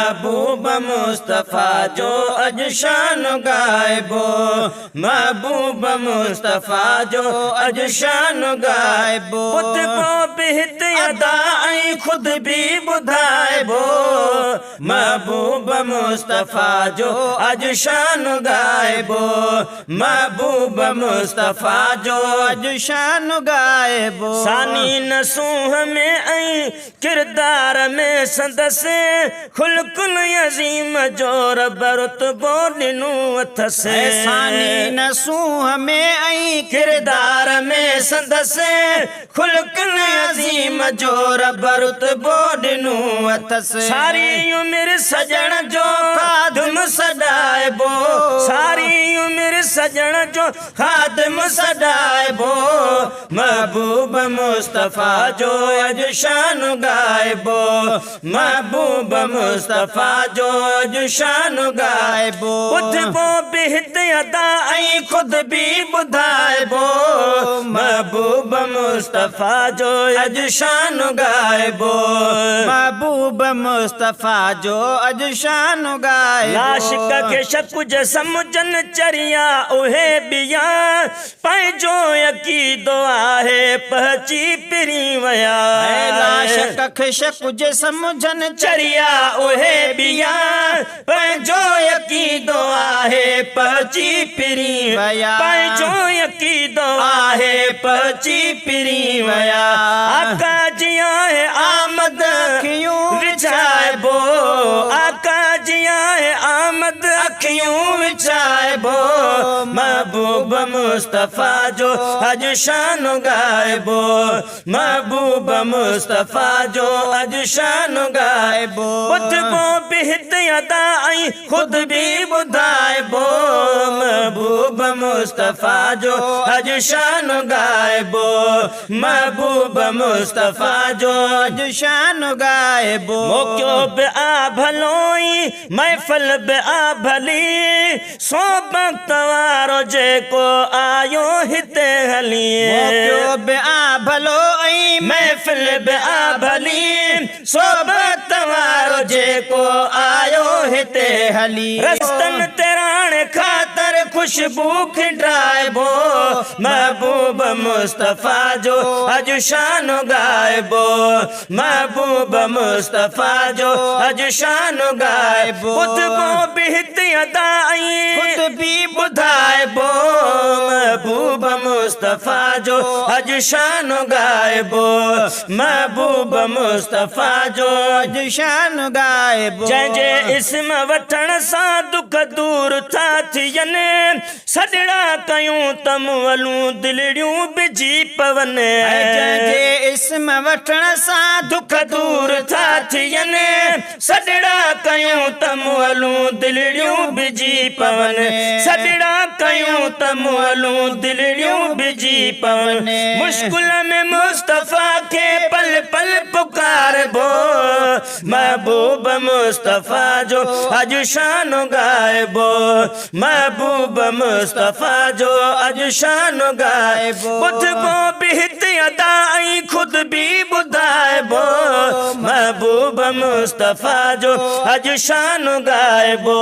महबूब मुस्तफ़ा जो अज शान गायबो, महबूब मुस्तफ़ा जो अज शान गायबो। बुत को बिहत अदा ऐं खुद भी ॿुधाइबो, महबूब मुस्तफ़ा जो अज शान गायबो, महबूब मुस्तफ़ा जो अज शान गायबो। सानी नसूह में ऐं किरदार में संदसि खुलकुल अज़ीम जो रब रुतबो ॾिनो अथसि। सानी नसूह में ऐं किरदार में संदसि खुलकुल अज़ीम जो रब रुतबो ॾिनो अथसि। सारी उमिरि सजण जो ख़ादिम सॾाइबो, सारी उमिरि सजण जो ख़ादिम सॾाइबो, महबूब मुस्तफ़ा जो अज शान गायबो, महबूब मुस्तफ़ा जो अज शान गायबो। उथबो बिहत अदा ऐं खुद भी ॿुधाइबो, महबूब मुस्तफ़ा जो अज शान गायबो, महबूब मुस्तफ़ा जो अज शान गायबो। आशिक़ खे शक जे समुझनि चरिया उहे बिया, पंहिंजो अक़ीदो आहे पहुची पिरी विया। आशिक़ खे शक जे समुझनि चरिया उहे बिया, पंहिंजो अक़ीदो आहे पहुची पिरी विया, पंहिंजो अक़ीदो आहे पहुची पिरी विया। आका जी आहे आमद अखियूं विछाइबो, आका जी आहे आमद अखियूं विछाइबो, महबूब मुस्तफ़ा जो अज शान गायबो, महबूब मुस्तफ़ा जो अज शान गायबो। उथबो बिहत अदा ऐं खुद भी ॿुधाइबो, महबूब मुस्तफ़ा जो अज शान गायबो, महबूब मुस्तफ़ा जो अज शान गायबो। मौक़ो बि आ भलोई महफ़िल बि आ भली, सो वक्त वारो जेको आयो हिते हली। मौक़ो बि आ भलो ऐं महफ़िल बि आ भली, सो वक्त वारो जेको आयो हिते हली। रस्तन ते राणे ख़ातिर खुशबू खिंडाइबो, महबूब मुस्तफ़ा जो अज शान गायबो, महबूब मुस्तफ़ा जो अज शान गायबो। उथबो बिहत अदा ऐं खुद भी ॿुधाइबो, महबूब मुस्तफ़ा जो अज शान गायबो, महबूब मुस्तफ़ा जो अज शान गायबो। जंहिंजे इस्म वठण सां दुख दूर था थियनि, सॾड़ा कयूं त मुअलूं दिलड़ियूं बिजी पवनि। जंहिंजे इस्म वठण सां दुख दूर था थियनि, सॾड़ा कयूं त मुअलूं दिलड़ियूं बिजी पवनि, सॾड़ा कयूं त मुअलूं दिलड़ियूं बिजी पवनि। मुश्किल में मुस्तफ़ा खे पल पल पुकारबो, महबूब मुस्तफ़ा जो अज शान गायबो, महबूब मुस्तफ़ा जो अज शान गायबो। उथबो बिहत अदा ऐं खुद भी ॿुधाइबो, महबूब मुस्तफ़ा जो अज शान गायबो,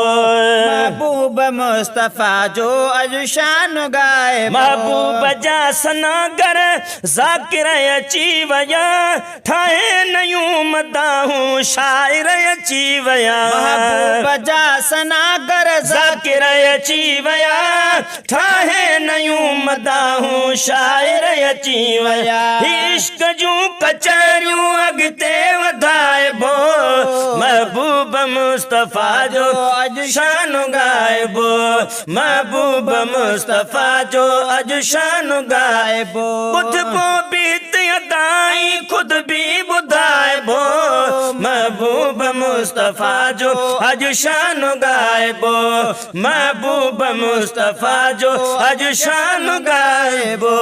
महबूब मुस्तफ़ा जो अज शान गायबो। महबूब जा सनागर ज़ाकिर अची विया, ठाहे नयूं मदाहूं शाइर अची विया। महबूब जा सनागर ज़ाकिर अची विया, ठाहे नयूं मदाहूं शाइर अची विया। इश्क जूं कचहरियूं अॻिते वधाइबो, महबूब मुस्तफ़ा जो अज शान गायबो, महबूब मुस्तफ़ा जो अज शान गायबो। उथबो बिहत अदा ऐं खुद भी ॿुधाइबो, महबूब मुस्तफ़ा जो अज शान गायबो, महबूब मुस्तफ़ा जो अज शान गायबो।